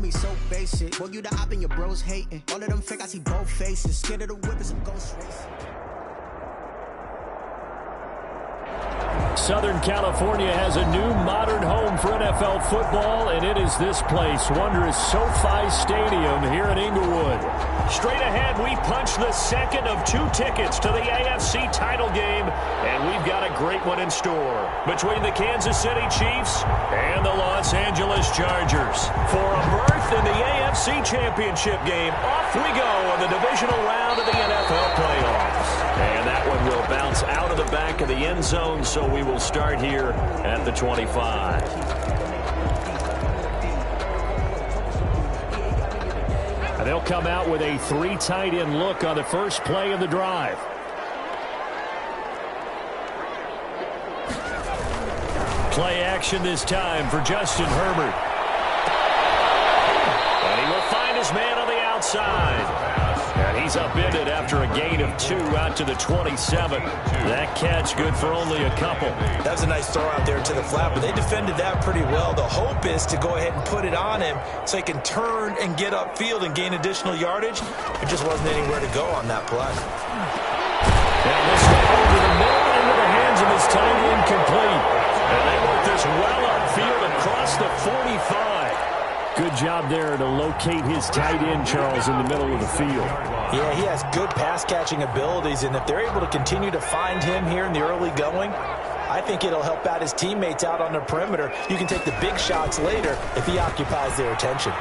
me so basic. Boy, you the op and your bros hating. All of them fake, I see both faces. Scared of the whip and some ghost racing. Southern California has a new modern home for NFL football, and it is this place, wondrous SoFi Stadium here in Inglewood. Straight ahead, we punch the second of 2 tickets to the AFC title game, and we've got a great one in store between the Kansas City Chiefs and the Los Angeles Chargers. For a berth in the AFC Championship game, off we go on the divisional round of the NFL playoffs. And that one will bounce out of the back of the end zone, so we will start here at the 25. And they'll come out with a 3 tight end look on the first play of the drive. Play action this time for Justin Herbert. And he will find his man on the outside. And he's upended after a gain of 2 out to the 27. That catch good for only a couple. That was a nice throw out there to the flat, but they defended that pretty well. The hope is to go ahead and put it on him so he can turn and get upfield and gain additional yardage. There just wasn't anywhere to go on that play. And this one over the middle into the hands of his tight end complete. And they work this well upfield across the 45. Good job there to locate his tight end, Charles, in the middle of the field. Yeah, he has good pass-catching abilities, and if they're able to continue to find him here in the early going, I think it'll help out his teammates out on the perimeter. You can take the big shots later if he occupies their attention.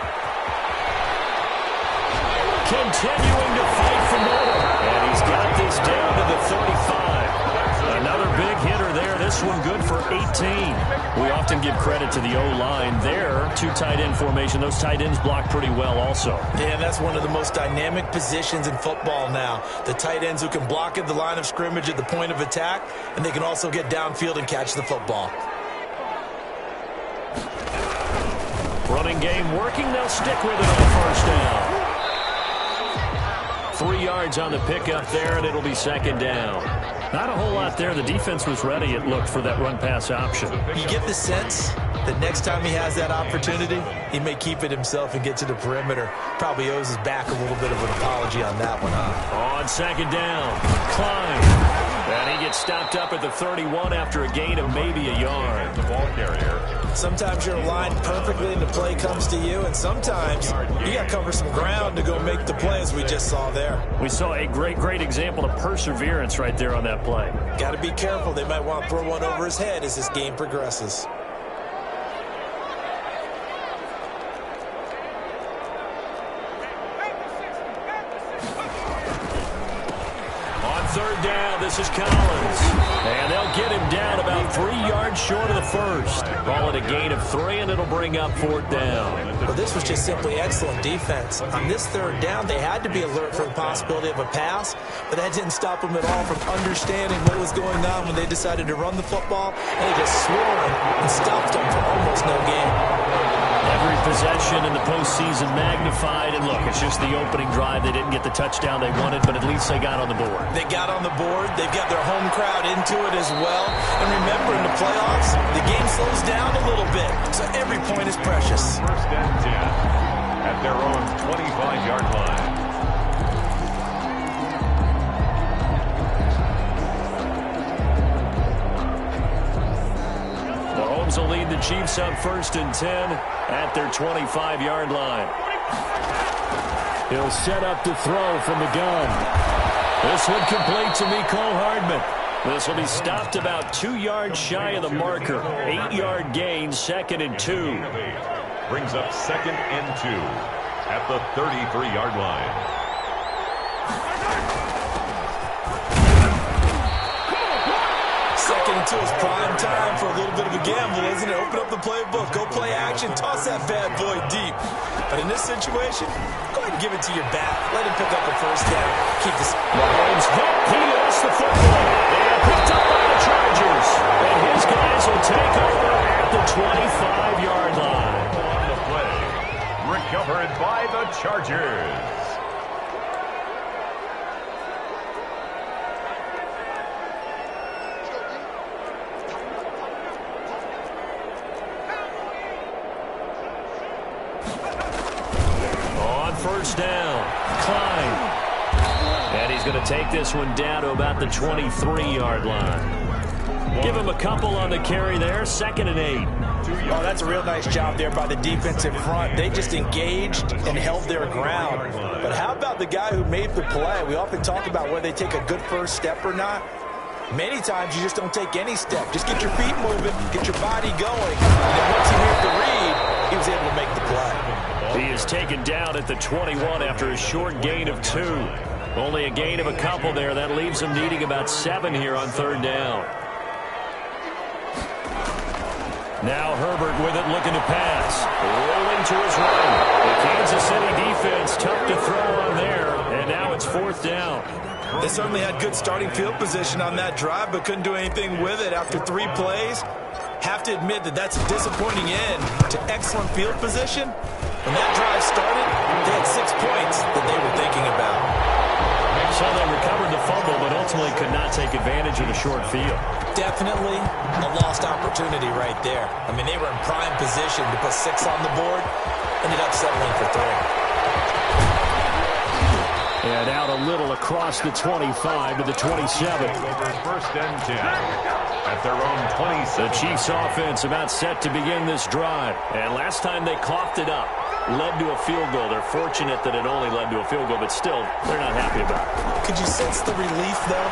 Continuing to fight for more. And he's got this down to the 35. Another big hitter there. This one good for 18. We often give credit to the O-line there. 2 tight end formation. Those tight ends block pretty well also. Yeah, that's one of the most dynamic positions in football now. The tight ends who can block at the line of scrimmage at the point of attack, and they can also get downfield and catch the football. Running game working. They'll stick with it on first down. 3 yards on the pickup there, and it'll be second down. Not a whole lot there. The defense was ready, it looked, for that run-pass option. You get the sense that next time he has that opportunity, he may keep it himself and get to the perimeter. Probably owes his back a little bit of an apology on that one, huh? On second down, Klein. And he gets stopped up at the 31 after a gain of maybe a yard. The ball carrier. Sometimes you're aligned perfectly and the play comes to you, and sometimes you got to cover some ground to go make the play, as we just saw there. We saw a great example of perseverance right there on that play. Got to be careful. They might want to throw one over his head as this game progresses. Third down, this is Collins. And they'll get him down about 3 yards short of the first. Call it a gain of 3, and it'll bring up 4th down. Well, this was just simply excellent defense. On this third down, they had to be alert for the possibility of a pass, but that didn't stop them at all from understanding what was going on when they decided to run the football, and they just swore and stopped them for almost no gain. Every possession in the postseason magnified, and look, it's just the opening drive. They didn't get the touchdown they wanted, but at least they got on the board. They got on the board. They've got their home crowd into it as well. And remember, in the playoffs, the game slows down a little bit, so every point is precious. First and 10 at their own 25-yard line. Mahomes will lead the Chiefs up 1st and 10 at their 25-yard line. He'll set up to throw from the gun. This one complete to Mecole Hardman. This will be stopped about 2 yards shy of the marker. 8-yard gain, 2nd and 2. Brings up 2nd and 2 at the 33-yard line. Second and 2 is prime time for a little bit of a gamble, isn't it? Open up the playbook, go play action, toss that bad boy deep. But in this situation, go ahead and give it to your back. Let him pick up the first down. Keep this. Mahomes hit. He lost the football. And picked up by the Chargers. And his guys will take over at the 25-yard line. On the play, recovered by the Chargers. first down. Klein. And he's going to take this one down to about the 23-yard line. Give him a couple on the carry there. 2nd and 8. Oh, that's a real nice job there by the defensive front. They just engaged and held their ground. But how about the guy who made the play? We often talk about whether they take a good first step or not. Many times you just don't take any step. Just get your feet moving, get your body going. And then once he made the read, he was able to make the play. He is taken down at the 21 after a short gain of 2. Only a gain of a couple there. That leaves him needing about 7 here on 3rd down. Now Herbert with it, looking to pass. Rolling to his right. The Kansas City defense tough to throw on there. And now it's 4th down. They certainly had good starting field position on that drive, but couldn't do anything with it after 3 plays. Have to admit that that's a disappointing end to excellent field position. When that drive started, they had 6 points that they were thinking about. So they recovered the fumble, but ultimately could not take advantage of the short field. Definitely a lost opportunity right there. I mean, they were in prime position to put 6 on the board, ended up settling for 3. And out a little across the 25 to the 27. First and 10 at their own 27. The Chiefs offense about set to begin this drive. And last time they coughed it up, led to a field goal. They're fortunate that it only led to a field goal, but still, they're not happy about it. Could you sense the relief, though,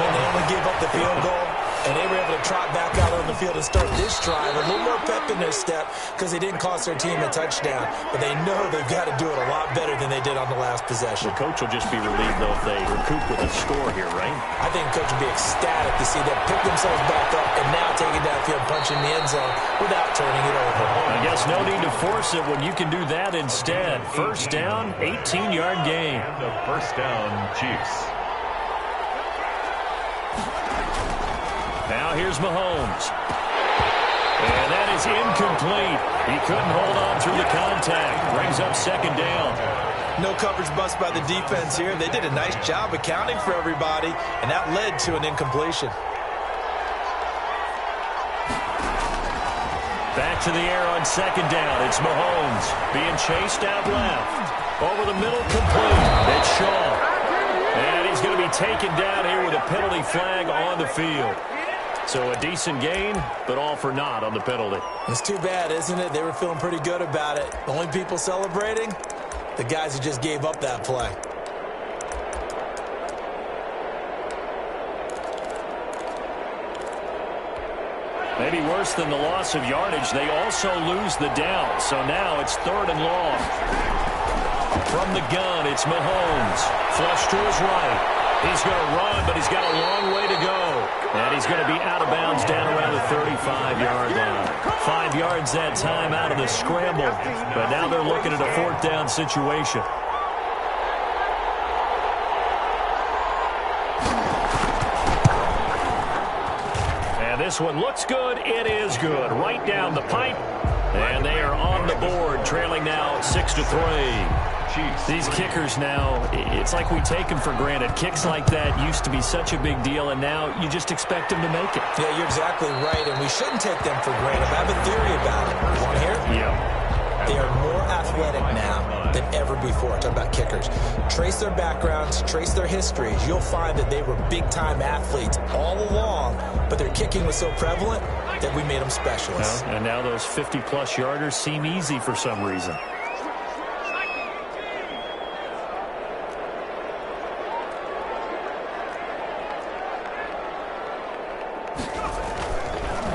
when they only gave up the field goal? And they were able to trot back out on the field and start this drive. A little more pep in their step because they didn't cost their team a touchdown. But they know they've got to do it a lot better than they did on the last possession. The coach will just be relieved, though, if they recoup with a score here, right? I think the coach will be ecstatic to see them pick themselves back up and now take it downfield, punching the end zone without turning it over. I guess no need to force it when you can do that instead. First down, 18-yard gain. And the first down, Chiefs. Now here's Mahomes. And that is incomplete. He couldn't hold on through the contact. Brings up 2nd down. No coverage bust by the defense here. They did a nice job accounting for everybody, and that led to an incompletion. Back to the air on 2nd down. It's Mahomes being chased out left. Over the middle, complete. It's Shaw. And he's going to be taken down here with a penalty flag on the field. So a decent gain, but all for naught on the penalty. It's too bad, isn't it? They were feeling pretty good about it. The only people celebrating, the guys who just gave up that play. Maybe worse than the loss of yardage, they also lose the down. So now it's 3rd and long. From the gun, it's Mahomes. Flush to his right. He's going to run, but he's got a long way to go. And he's going to be out of bounds down around the 35-yard line. 5 yards that time out of the scramble. But now they're looking at a 4th down situation. And this one looks good. It is good. Right down the pipe. And they are on the board, trailing now 6-3. These kickers now, it's like we take them for granted. Kicks like that used to be such a big deal, and now you just expect them to make it. Yeah, you're exactly right, and we shouldn't take them for granted. I have a theory about it. You want to hear it? Yeah. They are more athletic now than ever before. Talk about kickers. Trace their backgrounds, trace their histories. You'll find that they were big-time athletes all along, but their kicking was so prevalent that we made them specialists. Well, and now those 50-plus yarders seem easy for some reason.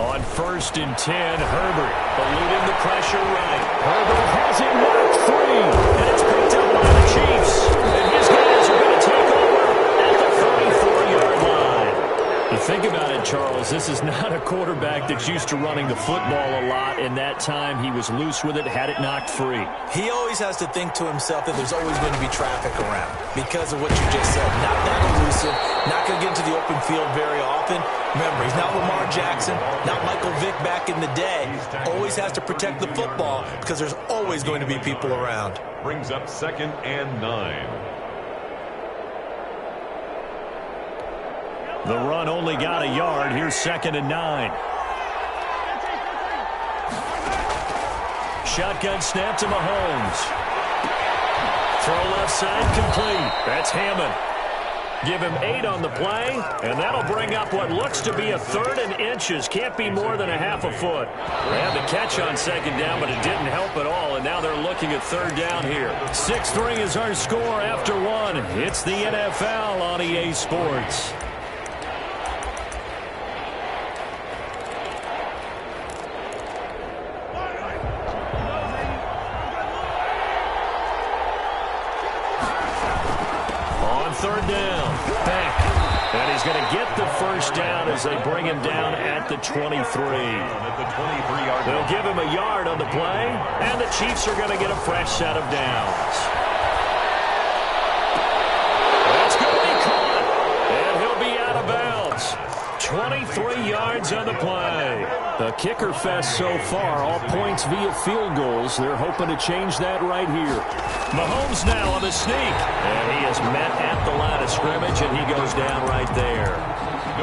On 1st and 10, Herbert eluding the pressure right. Herbert has it marked free, and it's picked up by the Chiefs. And his guys are going to take over at the 34-yard line. You think about it, Charles, this is not a quarterback that's used to running the football a lot, and that time he was loose with it, had it knocked free. He always has to think to himself that there's always going to be traffic around because of what you just said. Not that elusive, not going to get into the open field very often. Remember, he's not Lamar Jackson, not Michael Vick back in the day. Always has to protect the football because there's always going to be people around. Brings up 2nd and 9. The run only got a yard. Here's 2nd and 9. Shotgun snap to Mahomes. Throw left side complete. That's Hammond. Give him 8 on the play, and that'll bring up what looks to be a 3rd and inches. Can't be more than a half a foot. They had the catch on 2nd down, but it didn't help at all, and now they're looking at 3rd down here. 6-3 is our score after 1. It's the NFL on EA Sports. On 3rd down, back. And he's going to get the 1st down as they bring him down at the 23. They'll give him a yard on the play, and the Chiefs are going to get a fresh set of downs. That's going to be caught, and he'll be out of bounds. 23 yards on the play. The kicker fest so far, all points via field goals. They're hoping to change that right here. Mahomes now on the sneak. And he is met at the line of scrimmage, and he goes down right there.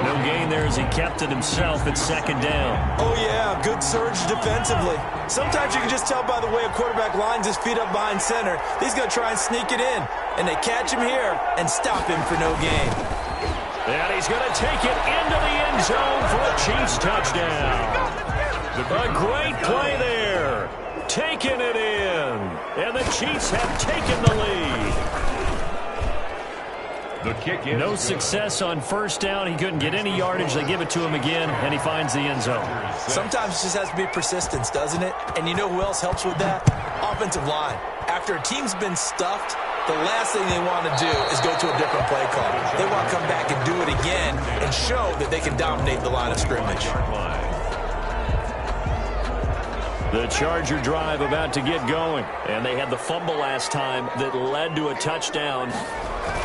No gain there as he kept it himself at 2nd down. Oh, yeah, good surge defensively. Sometimes you can just tell by the way a quarterback lines his feet up behind center. He's going to try and sneak it in. And they catch him here and stop him for no gain. And he's going to take it into the end zone for a Chiefs touchdown. A great play there. Taking it in. And the Chiefs have taken the lead. The kick is no success on 1st down. He couldn't get any yardage. They give it to him again, and he finds the end zone. Sometimes it just has to be persistence, doesn't it? And you know who else helps with that? Offensive line. After a team's been stuffed, the last thing they want to do is go to a different play call. They want to come back and do it again and show that they can dominate the line of scrimmage. The Charger drive about to get going, and they had the fumble last time that led to a touchdown.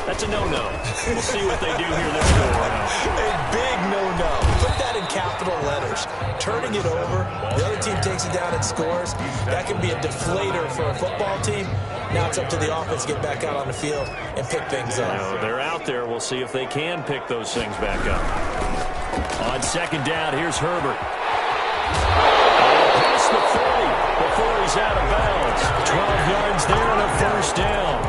That's a no-no. We'll see what they do here this go around. A big no-no. Put that in capital letters. Turning it over, the other team takes it down and scores. That can be a deflator for a football team. Now it's up to the offense to get back out on the field and pick things up. They're out there. We'll see if they can pick those things back up. On 2nd down, here's Herbert. Past the 40 before he's out of bounds. 12 yards there and a 1st down.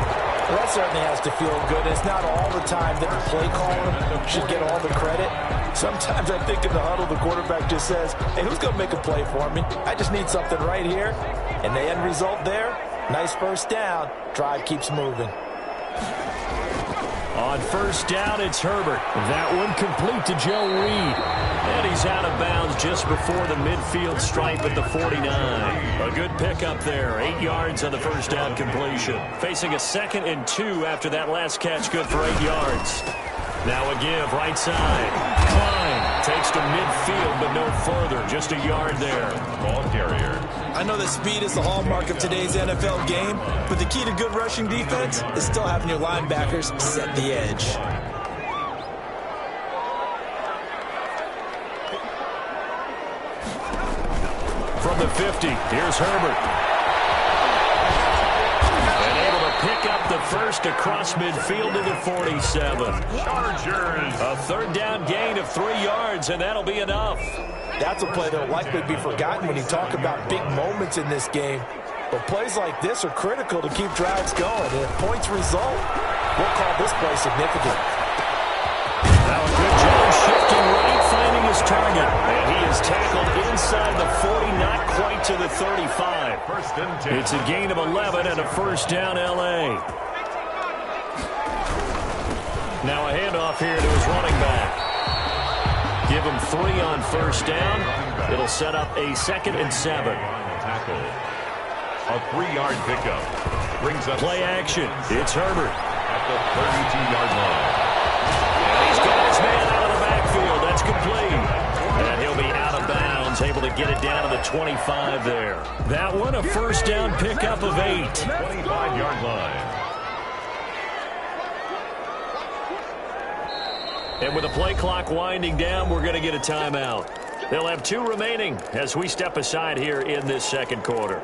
Well, that certainly has to feel good. It's not all the time that the play caller should get all the credit. Sometimes I think in the huddle, the quarterback just says, hey, who's going to make a play for me? I just need something right here. And the end result there, nice 1st down. Drive keeps moving. On 1st down, it's Herbert. That one complete to Joe Reed. And he's out of bounds just before the midfield stripe at the 49. A good pickup there. 8 yards on the 1st down completion. Facing a 2nd and 2 after that last catch. Good for 8 yards. Now a give, right side. Klein takes to midfield, but no further. Just a yard there. Ball carrier. I know that speed is the hallmark of today's NFL game, but the key to good rushing defense is still having your linebackers set the edge. From the 50, here's Herbert. Pick up the 1st across midfield to the 47. Chargers. A 3rd down gain of 3 yards, and that'll be enough. That's a play that will likely be forgotten when you talk about big moments in this game. But plays like this are critical to keep drives going. And if points result, we'll call this play significant. Now a good job shifting right, finding his target. And he is tackled inside the 40, not quite to the 35. 1st and 10. It's a gain of 11 and a 1st down L.A. Now a handoff here to his running back. Give him 3 on 1st down. It'll set up a 2nd and 7. Tackle. A 3-yard pickup. Brings up play action. It's Herbert. At the 32-yard line. And he's got his man out of the backfield. That's complete. And he'll be out of bounds, able to get it down to the 25 there. That one, a 1st down pickup of 8. 25-yard line. And with the play clock winding down, we're going to get a timeout. They'll have 2 remaining as we step aside here in this 2nd quarter.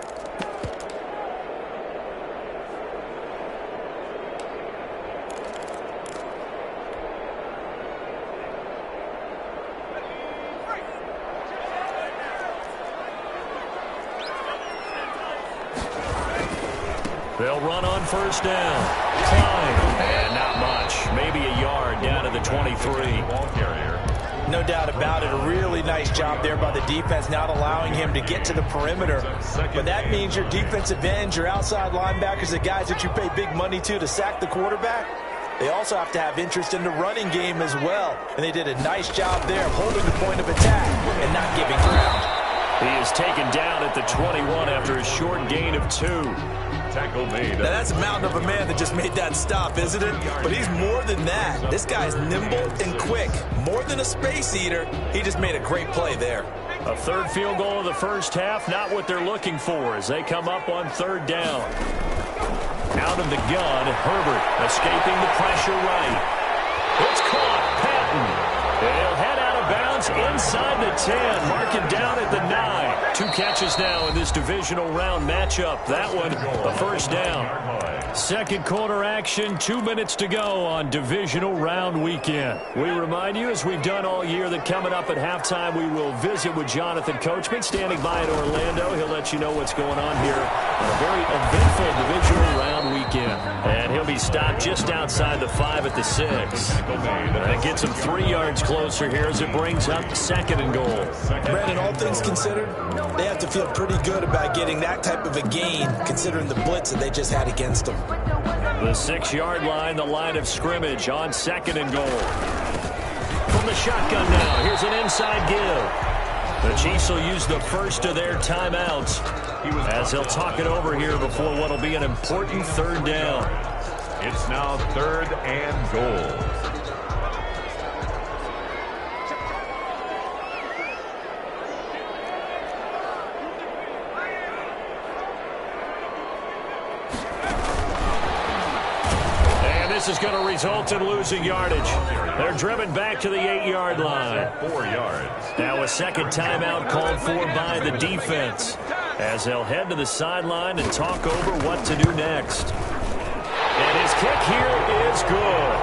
They'll run on first down. Climb. And not much. Maybe a yard down to the 23. Ball carrier. No doubt about it. A really nice job there by the defense, not allowing him to get to the perimeter. But that means your defensive ends, your outside linebackers, the guys that you pay big money to sack the quarterback, they also have to have interest in the running game as well. And they did a nice job there of holding the point of attack and not giving ground. He is taken down at the 21 after a short gain of 2. Tackle made. Now that's a mountain of a man that just made that stop, isn't it? But he's more than that. This guy's nimble and quick. More than a space eater. He just made a great play there. A third field goal of the first half, not what they're looking for as they come up on third down. Out of the gun, Herbert escaping the pressure right. It's caught. Patton. They'll head out of bounds inside the 10. Mark it down at the 9. 2 catches now in this divisional round matchup. That one, a first down. Second quarter action, 2 minutes to go on divisional round weekend. We remind you, as we've done all year, that coming up at halftime, we will visit with Jonathan Coachman, standing by in Orlando. He'll let you know what's going on here on a very eventful divisional round weekend. And he'll be stopped just outside the 5 at the 6. That gets him 3 yards closer here as it brings up 2nd and goal. Brandon, all things considered, they have to feel pretty good about getting that type of a gain, considering the blitz that they just had against them. The 6-yard line, the line of scrimmage on 2nd and goal. From the shotgun now, here's an inside give. The Chiefs will use the first of their timeouts as they'll talk it over here before what will be an important third down. It's now 3rd and goal. This is going to result in losing yardage. They're driven back to the 8-yard line. 4 yards. Now a second timeout called for by the defense as they'll head to the sideline and talk over what to do next. And his kick here is good.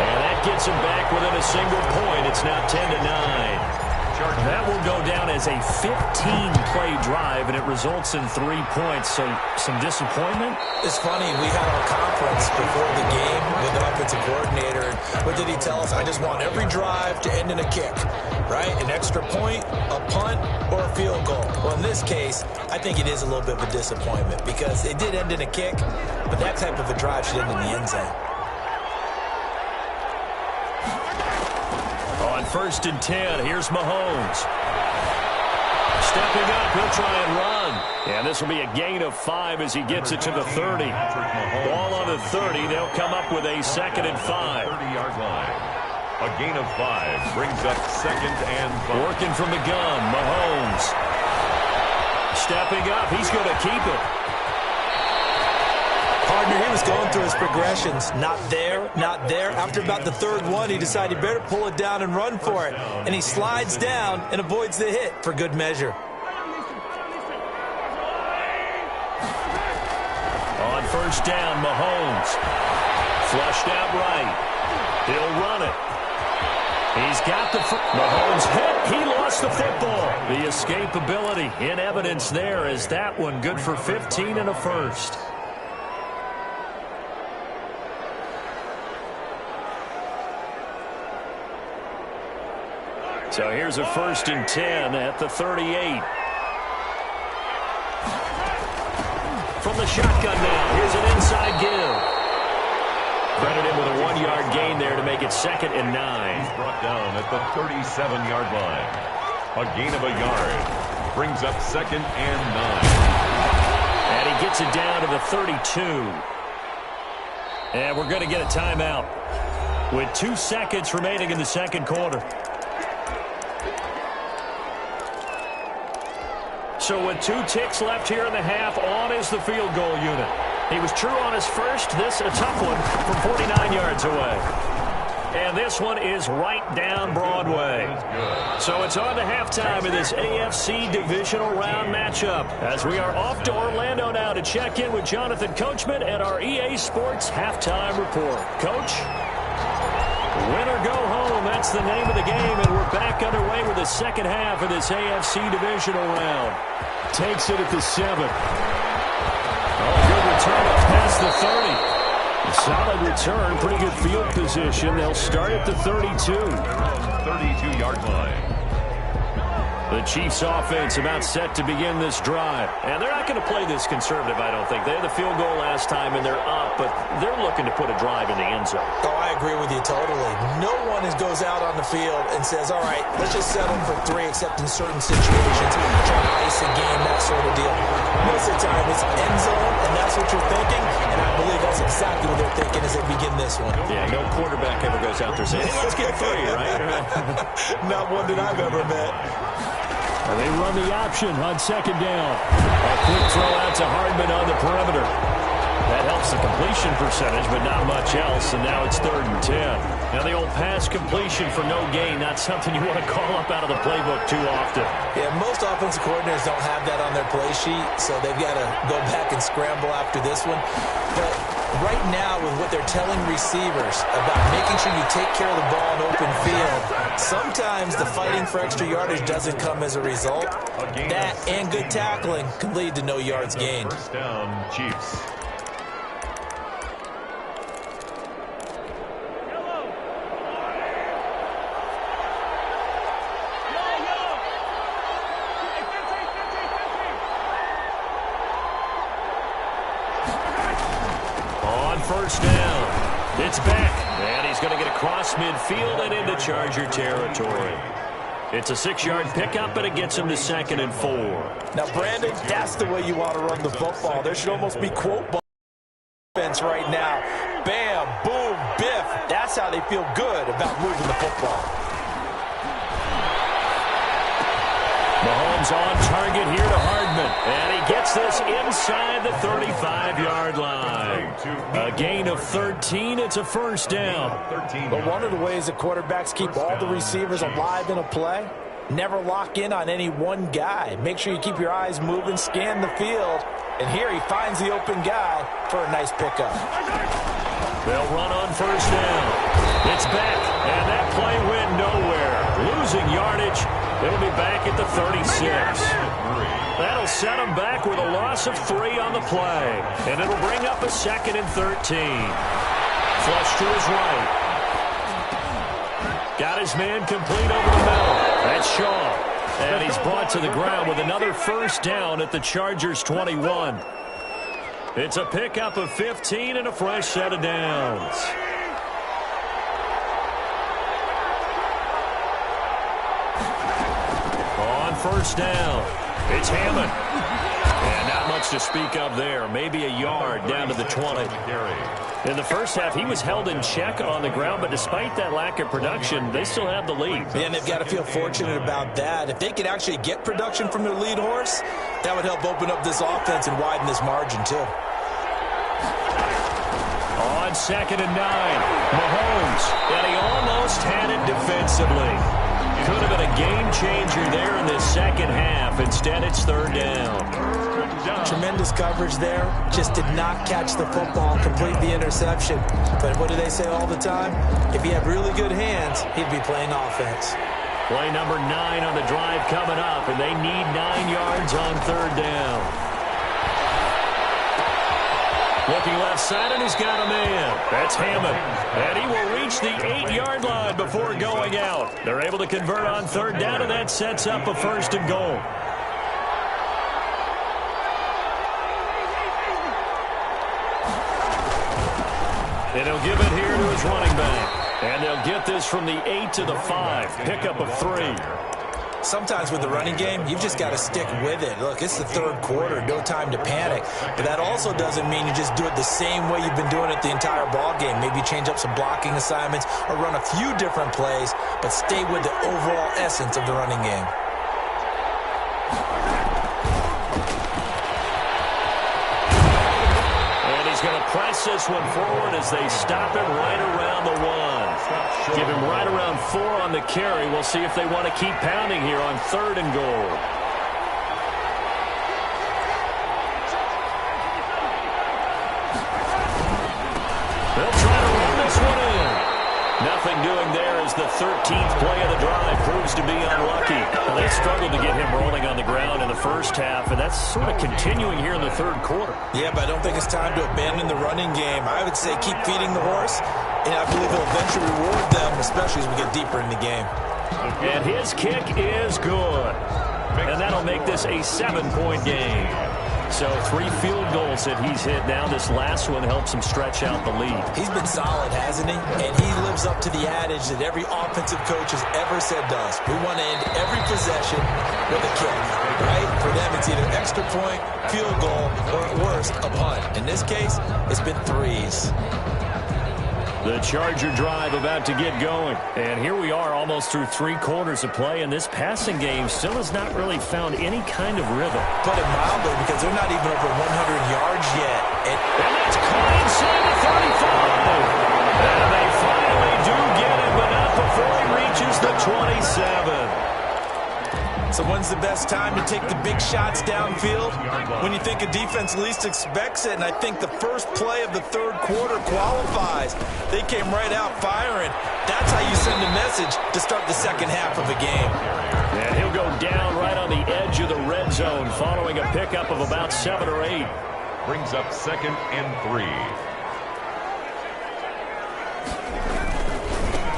And that gets him back within a single point. It's now 10-9. That will go down as a 15-play drive, and it results in 3 points. So some disappointment? It's funny, we had our conference before the game with the offensive coordinator. And what did he tell us? I just want every drive to end in a kick, right? An extra point, a punt, or a field goal. Well, in this case, I think it is a little bit of a disappointment because it did end in a kick, but that type of a drive should end in the end zone. On 1st and 10, here's Mahomes. Stepping up, he'll try and run. And this will be a gain of 5 as he gets it to the 30. Ball on the 30, they'll come up with a 2nd and 5. 30-yard line. A gain of 5 brings up 2nd and 5. Working from the gun, Mahomes. Stepping up, he's going to keep it. Partner, he was going through his progressions. Not there, not there. After about the 3rd one, he decided he better pull it down and run for it. And he slides down and avoids the hit for good measure. On 1st down, Mahomes. Flushed out right. He'll run it. He's got the Mahomes hit. He lost the football. The escapability in evidence there is that one good for 15 and a first. So here's a 1st and 10 at the 38. From the shotgun now, here's an inside give. Credit him with a 1-yard gain there to make it 2nd and 9. He's brought down at the 37-yard line. A gain of a yard brings up 2nd and 9. And he gets it down to the 32. And we're going to get a timeout with 2 seconds remaining in the second quarter. So with 2 ticks left here in the half, on is the field goal unit. He was true on his first. This a tough one from 49 yards away. And this one is right down Broadway. So it's on to halftime of this AFC divisional round matchup as we are off to Orlando now to check in with Jonathan Coachman and our EA Sports halftime report. Coach? Win or go home, that's the name of the game, and we're back underway with the second half of this AFC divisional round. Takes it at the 7. Oh, good return of pass past the 30. A solid return, pretty good field position. They'll start at the 32. 32-yard line. The Chiefs offense about set to begin this drive. And they're not going to play this conservative, I don't think. They had the field goal last time, and they're up, but they're looking to put a drive in the end zone. Oh, I agree with you totally. No one goes out on the field and says, all right, let's just settle for 3, except in certain situations, trying to ice a game, that sort of deal. Most of the time, it's end zone, and that's what you're thinking, and I believe that's exactly what they're thinking as they begin this one. Yeah, no quarterback ever goes out there saying, hey, let's get 3, right? Not one that I've ever met. And they run the option on second down. A quick throw out to Hardman on the perimeter. That helps the completion percentage, but not much else, and now it's 3rd and 10. Now the old pass completion for no gain, not something you want to call up out of the playbook too often. Yeah, most offensive coordinators don't have that on their play sheet, so they've got to go back and scramble after this one. But right now, with what they're telling receivers about making sure you take care of the ball in open field, sometimes the fighting for extra yardage doesn't come as a result. That and good tackling can lead to no yards gained. First down, Chiefs. First down. It's back, and he's going to get across midfield and into Charger territory. It's a 6-yard pickup, and it gets him to 2nd and 4. Now, Brandon, that's the way you want to run the football. There should almost be quote ball offense right now. Bam, boom, biff. That's how they feel good about moving the football. Mahomes on target here to Hardman, and he gets this inside the 35-yard line. A gain of 13. It's a first down. But one of the ways that quarterbacks keep all the receivers alive in a play, never lock in on any one guy. Make sure you keep your eyes moving, scan the field, and here he finds the open guy for a nice pickup. They'll run on first down. It's back, and that play went nowhere. Losing yardage. It'll be back at the 36. That'll set him back with a loss of 3 on the play. And it'll bring up a 2nd and 13. Flush to his right. Got his man complete over the middle. That's Shaw. And he's brought to the ground with another first down at the Chargers' 21. It's a pickup of 15 and a fresh set of downs. First down. It's Hammond. And not much to speak of there. Maybe a yard down to the 20. In the first half, he was held in check on the ground, but despite that lack of production, they still have the lead. And they've got to feel fortunate about that. If they could actually get production from their lead horse, that would help open up this offense and widen this margin, too. On 2nd and 9, Mahomes. And he almost had it defensively. Could have been a game changer there in this second half. Instead, it's 3rd down. Tremendous coverage there. Just did not catch the football, complete the interception. But what do they say all the time? If he had really good hands, he'd be playing offense. Play number 9 on the drive coming up, and they need 9 yards on 3rd down. Looking left side, and he's got a man. That's Hammond. And he will reach the 8-yard line before going out. They're able to convert on 3rd down, and that sets up a 1st and goal. And he'll give it here to his running back. And they'll get this from the 8 to the 5. Pickup of 3. Sometimes with the running game, you've just got to stick with it. Look, it's the 3rd quarter, no time to panic. But that also doesn't mean you just do it the same way you've been doing it the entire ball game. Maybe change up some blocking assignments or run a few different plays, but stay with the overall essence of the running game. And he's going to press this one forward as they stop him right around the 1. Give him right around 4 on the carry. We'll see if they want to keep pounding here on 3rd and goal. They'll try to run this one in. nothing doing there as the 13th play of the drive proves to be unlucky. Well, they struggled to get him rolling on the ground in the first half, and that's sort of continuing here in the third quarter. Yeah, but I don't think it's time to abandon the running game. I would say keep feeding the horse, and I believe it'll eventually reward them, especially as we get deeper in the game. And his kick is good. And that'll make this a 7-point game. So 3 field goals that he's hit now. This last one helps him stretch out the lead. He's been solid, hasn't he? And he lives up to the adage that every offensive coach has ever said to us. We want to end every possession with a kick, right? For them, it's either extra point, field goal, or at worst, a punt. In this case, it's been 3s. The Charger drive about to get going. And here we are almost through 3 quarters of play, and this passing game still has not really found any kind of rhythm. Put it mildly, because they're not even over 100 yards yet. And that's caught inside the 35. And they finally do get him, but not before he reaches the 27. So when's the best time to take the big shots downfield? When you think a defense least expects it, and I think the first play of the third quarter qualifies. They came right out firing. That's how you send a message to start the second half of a game. And he'll go down right on the edge of the red zone following a pickup of about 7 or 8. Brings up 2nd and 3.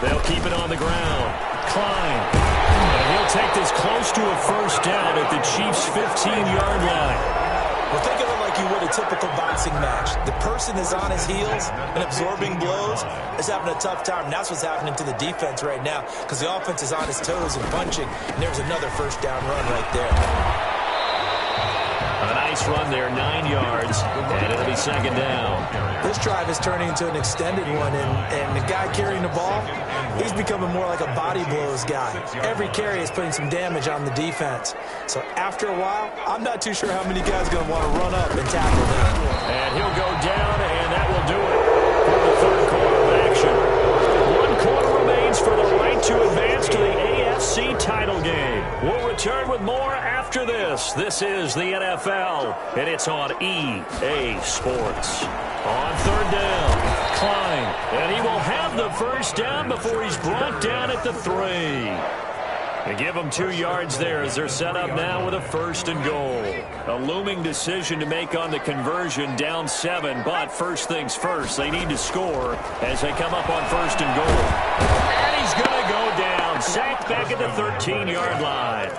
They'll keep it on the ground. Klein. And he'll take this close to a first down at the Chiefs' 15-yard line. Well, think of it like you would a typical boxing match. The person is on his heels and absorbing blows is having a tough time. And that's what's happening to the defense right now because the offense is on his toes and punching. And there's another first down run right there. A nice run there, 9 yards, and it'll be second down. This drive is turning into an extended one, and the guy carrying the ball, he's becoming more like a body blows guy. Every carry is putting some damage on the defense. So after a while, I'm not too sure how many guys are going to want to run up and tackle him. And he'll go down, and that will do it for the third quarter of action. 1 quarter remains for the right to advance to the AFC title game. We'll return with more after this. This is the NFL, and it's on EA Sports. On third down, Klein, and he will have the first down before he's brought down at the 3. They give them 2 yards there as they're set up now with a 1st and goal. A looming decision to make on the conversion, down 7, but first things first, they need to score as they come up on 1st and goal. And he's going to go down, sacked back at the 13-yard line.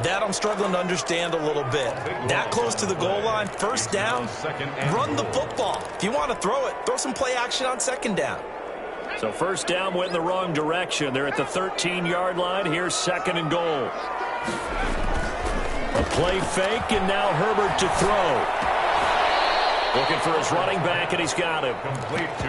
That I'm struggling to understand a little bit. That close to the goal line, first down, run the football. If you want to throw it, throw some play action on second down. So first down went in the wrong direction. They're at the 13-yard line. Here's 2nd and goal. A play fake, and now Herbert to throw. Looking for his running back, and he's got him.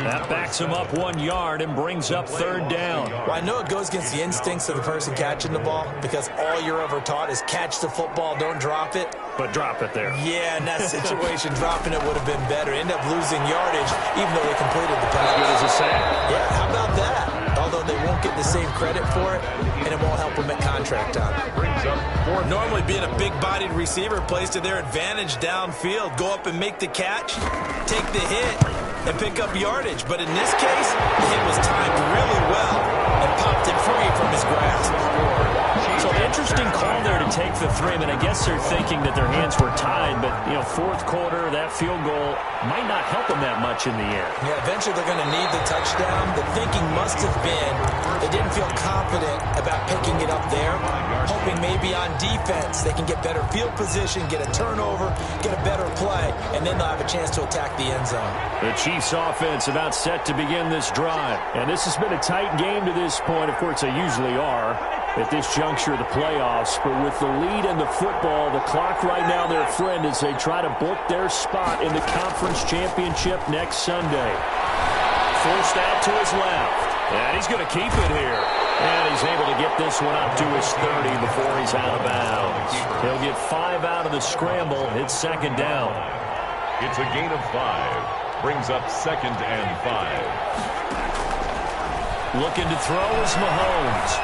That backs him up 1 yard and brings up 3rd down. Well, I know it goes against the instincts of the person catching the ball because all you're ever taught is catch the football, don't drop it. But drop it there. Yeah, in that situation, dropping it would have been better. End up losing yardage, even though they completed the pass. As good as a sack. Yeah, how about that? Although they won't get the same credit for it, and it won't help them at contract time. Normally being a big-bodied receiver plays to their advantage downfield. Go up and make the catch, take the hit, and pick up yardage. But in this case, the hit was timed really well and popped it free from his grasp. So an interesting call there to take the 3. I mean, I guess they're thinking that their hands were tied, but, you know, 4th quarter, that field goal might not help them that much in the end. Yeah, eventually they're going to need the touchdown. The thinking must have been they didn't feel confident about picking it up there, hoping maybe on defense they can get better field position, get a turnover, get a better play, and then they'll have a chance to attack the end zone. The Chiefs offense about set to begin this drive. And this has been a tight game to this point. Of course, they usually are at this juncture of the playoffs. But with the lead in the football, the clock right now their friend as they try to book their spot in the conference championship next Sunday. Forced out to his left. And he's going to keep it here. And he's able to get this one up to his 30 before he's out of bounds. He'll get 5 out of the scramble. It's 2nd down. It's a gain of 5. Brings up 2nd and 5. Looking to throw is Mahomes.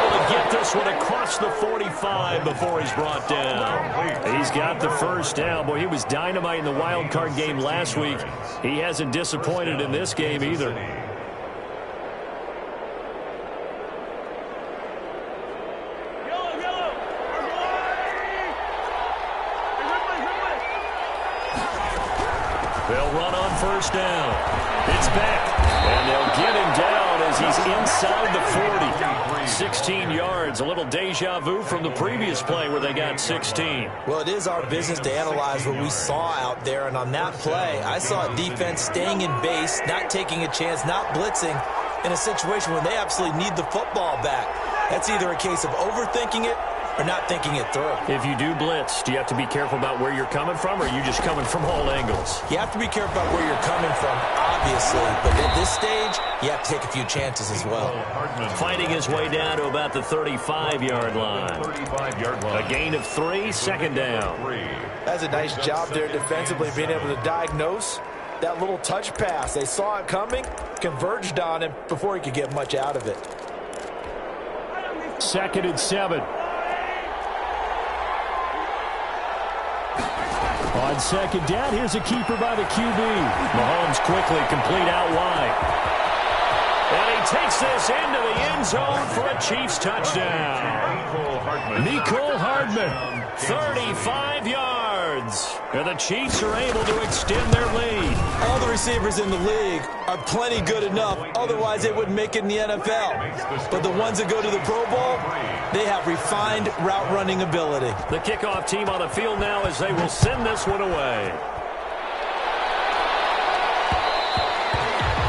Able to get this one across the 45 before he's brought down. He's he's got the first down. Boy, he was dynamite in the wild card game last week. He hasn't disappointed in this game either. They'll run on first down. It's back, and they'll get him down as he's inside the 40. 16 yards, a little deja vu from the previous play where they got 16. Well, it is our business to analyze what we saw out there, and on that play, I saw a defense staying in base, not taking a chance, not blitzing in a situation where they absolutely need the football back. That's either a case of overthinking it or not thinking it through. If you do blitz, do you have to be careful about where you're coming from, or are you just coming from all angles? You have to be careful about where you're coming from, obviously, but at this stage, you have to take a few chances as well. Fighting his way down to about the 35-yard line. A gain of 3, second down. That's a nice job there defensively, being able to diagnose that little touch pass. They saw it coming, converged on him before he could get much out of it. 2nd and 7. On second down, here's a keeper by the QB. Mahomes quickly complete out wide. And he takes this into the end zone for a Chiefs touchdown. Mecole Hardman, 35 yards. And the Chiefs are able to extend their lead. All the receivers in the league are plenty good enough. Otherwise, they wouldn't make it in the NFL. But the ones that go to the Pro Bowl, they have refined route running ability. The kickoff team on the field now as they will send this one away.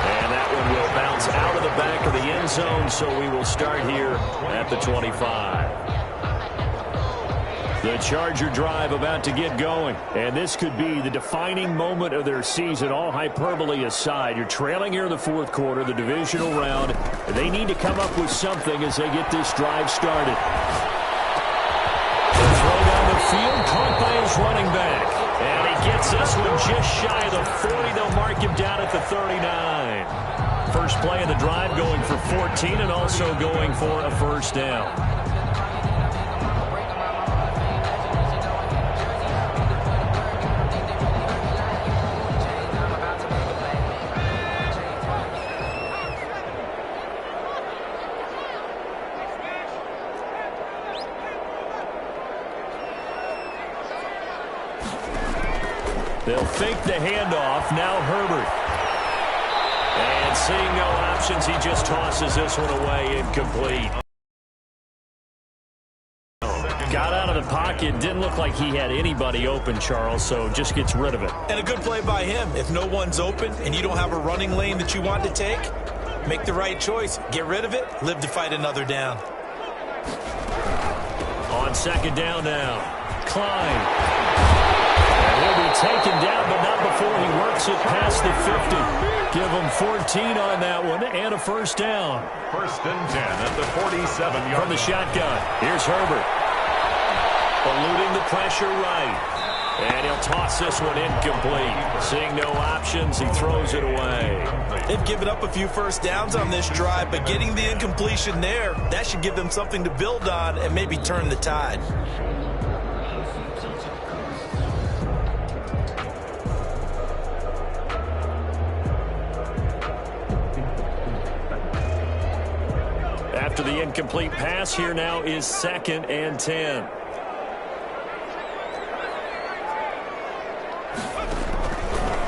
And that one will bounce out of the back of the end zone, so we will start here at the 25. The Charger drive about to get going. And this could be the defining moment of their season, all hyperbole aside. You're trailing here in the fourth quarter, the divisional round. They need to come up with something as they get this drive started. The throw down the field, caught by his running back. And he gets this one just shy of the 40. They'll mark him down at the 39. First play of the drive going for 14 and also going for a first down. They'll fake the handoff. Now Herbert. And seeing no options, he just tosses this one away, incomplete. Got out of the pocket. Didn't look like he had anybody open, Charles, so just gets rid of it. And a good play by him. If no one's open and you don't have a running lane that you want to take, make the right choice. Get rid of it. Live to fight another down. On second down now. Klein. He'll be taken down, but not before he works it past the 50. Give him 14 on that one and a first down. 1st and 10 at the 47-yard From the shotgun, here's Herbert. Eluding the pressure right. And he'll toss this one incomplete. Seeing no options, he throws it away. They've given up a few first downs on this drive, but getting the incompletion there, that should give them something to build on and maybe turn the tide. After the incomplete pass, here now is 2nd and 10.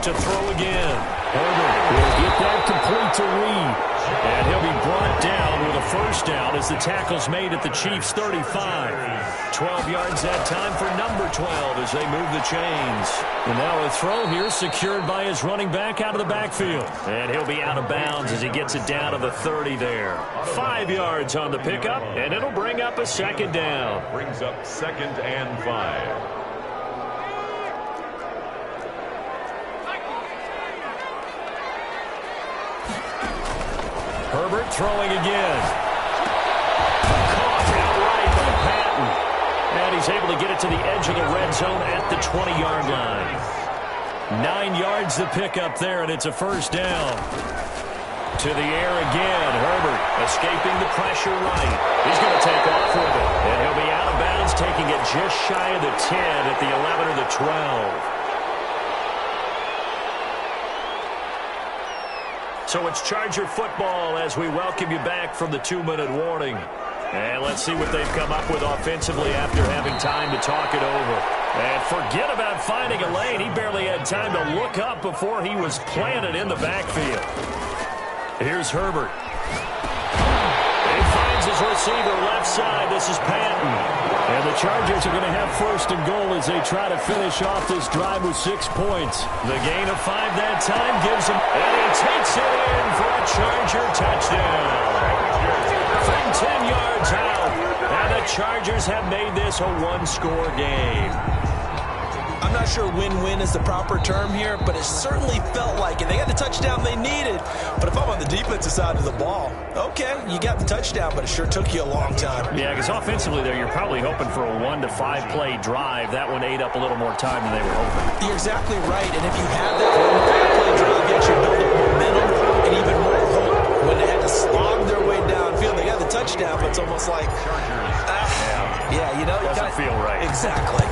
To throw again. Herbert will get that complete to Reed. And he'll be brought down with a first down as the tackle's made at the Chiefs' 35. 12 yards that time for number 12 as they move the chains. And now a throw here secured by his running back out of the backfield. And he'll be out of bounds as he gets it down to the 30 there. 5 yards on the pickup, and it'll bring up a second down. brings up 2nd and 5. Herbert throwing again. Caught outright by Patton. And he's able to get it to the edge of the red zone at the 20-yard line. 9 yards to pick up there, and it's a first down. To the air again. Herbert escaping the pressure right. He's going to take off with it. And he'll be out of bounds, taking it just shy of the 10 at the 11 or the 12. So it's Charger football as we welcome you back from the 2-minute warning. And let's see what they've come up with offensively after having time to talk it over. And forget about finding a lane. He barely had time to look up before he was planted in the backfield. Here's Herbert. He finds his receiver left side. This is Patton. And the Chargers are going to have first and goal as they try to finish off this drive with 6 points. The gain of 5 that time gives him, and he takes it in for a Charger touchdown. From 10 yards out, and the Chargers have made this a one-score game. I'm not sure win-win is the proper term here, but it certainly felt like it. They got the touchdown they needed, but if I'm on the defensive side of the ball, okay, you got the touchdown, but it sure took you a long time. Yeah, because offensively there, you're probably hoping for a 1 to 5 play drive. That one ate up a little more time than they were hoping. You're exactly right, and if you have that 1 to 5 play drive, you actually build up momentum and even more hope. When they had to slog their way downfield, they got the touchdown, but it's almost like, yeah, you know, doesn't feel right. Exactly.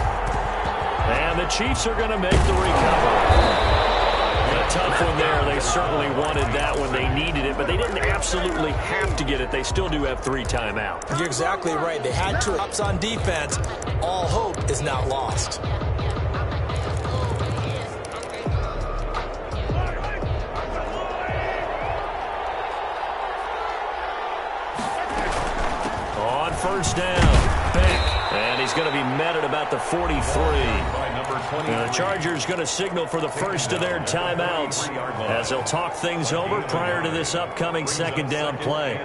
And the Chiefs are going to make the recovery. A tough one there. They certainly wanted that when they needed it, but they didn't absolutely have to get it. They still do have 3 timeouts. You're exactly right. They had 2 ups on defense. All hope is not lost. On first down, Beck. And he's going to be met at about the 43. The Chargers going to signal for the first of their timeouts as they'll talk things over prior to this upcoming second down play.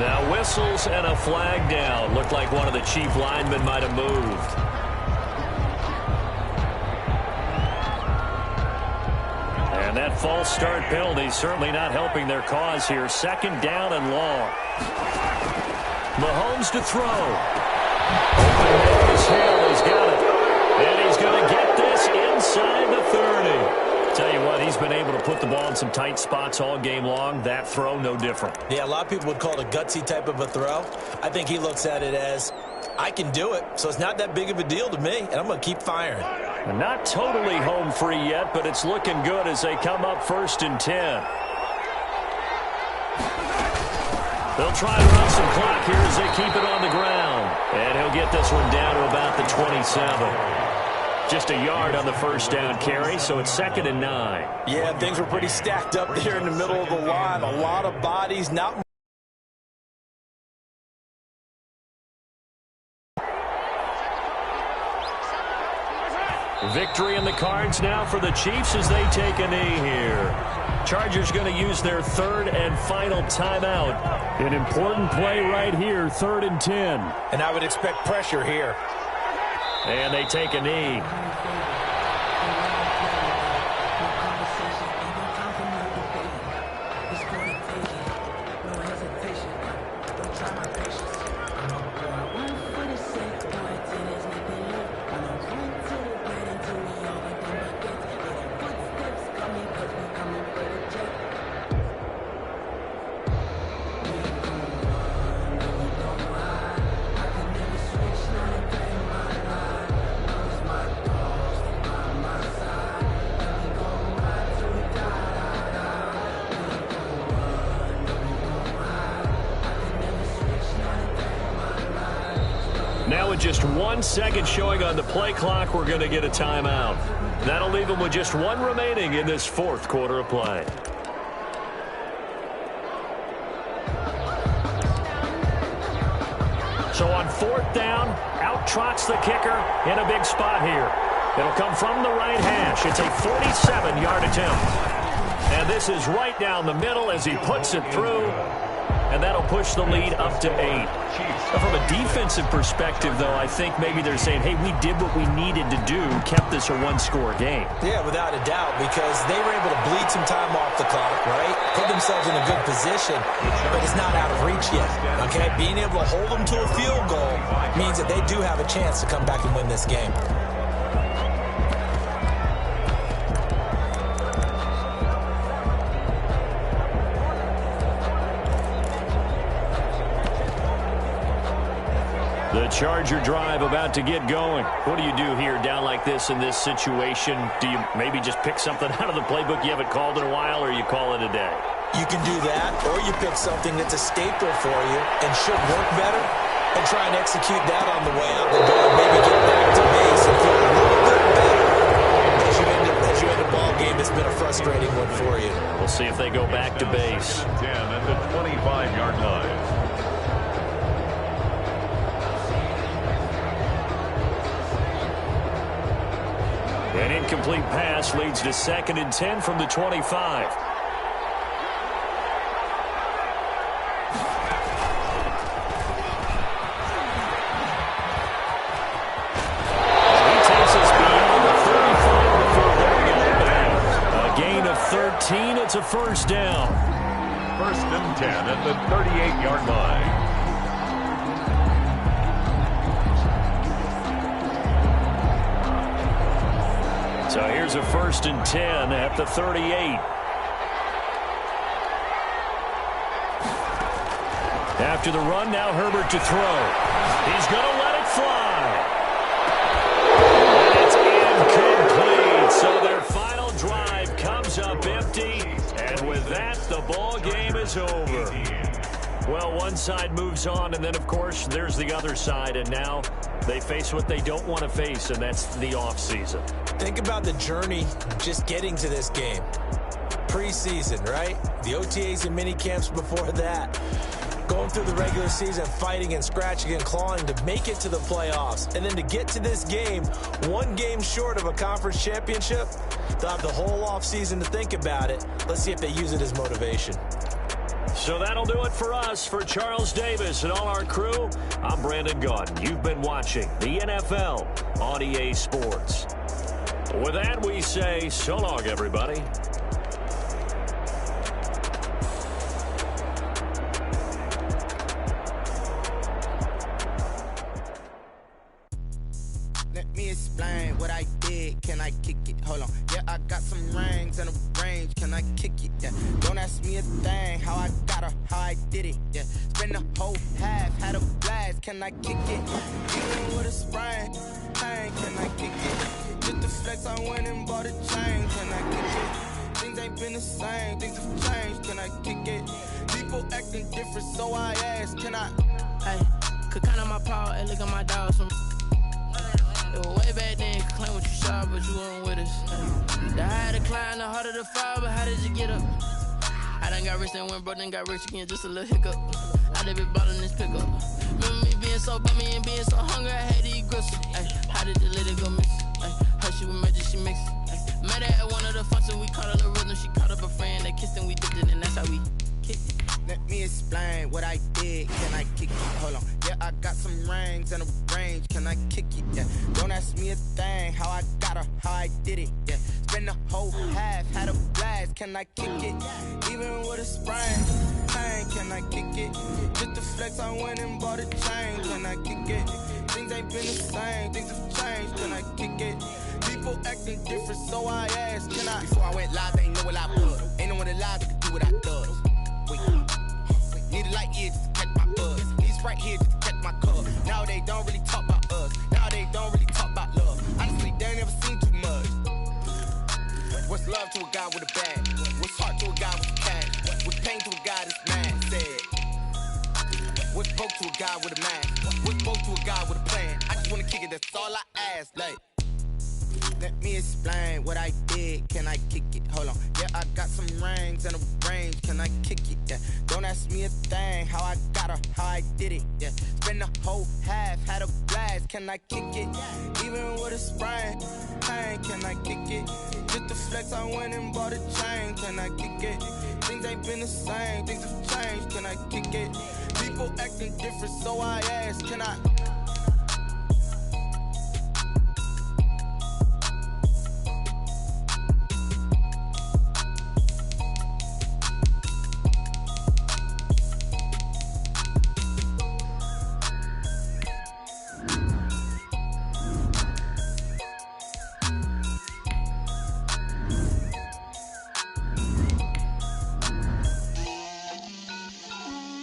Now whistles and a flag down. Looked like one of the Chief linemen might have moved. And that false start penalty certainly not helping their cause here. Second down and long. Mahomes to throw. Open nose, Hill, he's got it. And he's going to get this inside the 30. Tell you what, he's been able to put the ball in some tight spots all game long. That throw, no different. Yeah, a lot of people would call it a gutsy type of a throw. I think he looks at it as, I can do it, so it's not that big of a deal to me, and I'm going to keep firing. And not totally home free yet, but it's looking good as they come up first and 10. They'll try to run some clock here as they keep it on the ground. And he'll get this one down to about the 27. Just a yard on the first down carry, so it's 2nd and 9. Yeah, things were pretty stacked up there in the middle of the line. A lot of bodies, not victory in the cards now for the Chiefs as they take a knee here. Chargers going to use their 3rd and final timeout. An important play right here, 3rd and 10. And I would expect pressure here. And they take a knee. Now with just 1 second showing on the play clock, we're going to get a timeout. That'll leave them with just 1 remaining in this 4th quarter of play. So on 4th down, out trots the kicker in a big spot here. It'll come from the right hash. It's a 47-yard attempt. And this is right down the middle as he puts it through. and that'll push the lead up to 8. From a defensive perspective, though, I think maybe they're saying, hey, we did what we needed to do, kept this a one-score game. Yeah, without a doubt, because they were able to bleed some time off the clock, right? Put themselves in a good position, but it's not out of reach yet, okay? Being able to hold them to a field goal means that they do have a chance to come back and win this game. The Charger drive about to get going. What do you do here down like this in this situation? Do you maybe just pick something out of the playbook you haven't called in a while, or you call it a day? You can do that, or you pick something that's a staple for you and should work better and try and execute that on the way out the door. Maybe get back to base and feel a little bit better as you end the ball game. It's been a frustrating one for you. We'll see if they go back to base. 10 at the 25-yard line. An incomplete pass leads to 2nd and 10 from the 25. He takes us beyond the 35 before going out of bounds. A gain of 13. It's a first down. 1st and 10 at the 38-yard line. So here's a 1st and 10 at the 38. After the run, now Herbert to throw. He's going to let it fly. And it's incomplete. So their final drive comes up empty. And with that, the ball game is over. Well, one side moves on, and then, of course, there's the other side. And now they face what they don't want to face, and that's the offseason. Think about the journey just getting to this game. Preseason, right? The OTAs and mini camps before that. Going through the regular season, fighting and scratching and clawing to make it to the playoffs. And then to get to this game, one game short of a conference championship, they'll have the whole offseason to think about it. Let's see if they use it as motivation. So that'll do it for us. For Charles Davis and all our crew, I'm Brandon Gaudin. You've been watching the NFL on EA Sports. With that, we say so long, everybody. Let me explain what I did. Can I kick it? Hold on. Yeah, I got some rings and a range. Can I kick it? Yeah. Don't ask me a thing. How I got her, how I did it. Yeah. Spend the whole half, had a blast. Can I kick it? Even with a sprain. Hey, can I kick it? Just the flex, I went and bought a chain. Can I kick it? Things ain't been the same. Things have changed. Can I kick it? People acting different, so I asked. Can I? Hey, could count on my power and look at my dogs from. It was way back then, could claim what you saw, but you weren't with us. The higher the climb, the harder the fall, but how did you get up? I done got rich and went broke, then got rich again, just a little hiccup. I done been ballin' this pickup. Remember me being so bummy and being so hungry, I had to eat gristle. Ay, how did the lady go miss? Ay, her she was magic, she mixed. Met her at one of the functions, we caught her little rhythm, she caught up a friend, they kissed and we dipped it, and that's how we kicked it. Let me explain what I did. Can I kick it? Hold on. Yeah, I got some rings and a range. Can I kick it? Yeah. Don't ask me a thing. How I got her, how I did it. Yeah. Spend the whole half, had a blast. Can I kick it? Even with a sprain. Hey, can I kick it? Just the flex, I went and bought a chain. Can I kick it? Things ain't been the same. Things have changed. Can I kick it? People acting different, so I asked. Can I? Before I went live, they ain't know what I was. Ain't no one alive that could do what I does. Wait. Need a light here just to catch my buzz. Need Sprite here just to catch my cup. Now they don't really talk about us. Now they don't really talk about love. Honestly, they ain't never seen too much. What's love to a guy with a bag? What's heart to a guy with a cash? What's pain to a guy that's mad? Said. What's broke to a guy with a mask? What's broke to a guy with a plan? I just wanna kick it, that's all I ask. Like, let me explain what I did. Can I kick it? Hold on. Yeah, I got some rings and a range. Can I kick it? Yeah. Don't ask me a thing. How I got her, how I did it. Yeah. Spend the whole half, had a blast. can I kick it? Even with a sprain, pain, can I kick it? Just the flex, I went and bought a chain, can I kick it? Things ain't been the same, things have changed, can I kick it? People acting different, so I ask, can I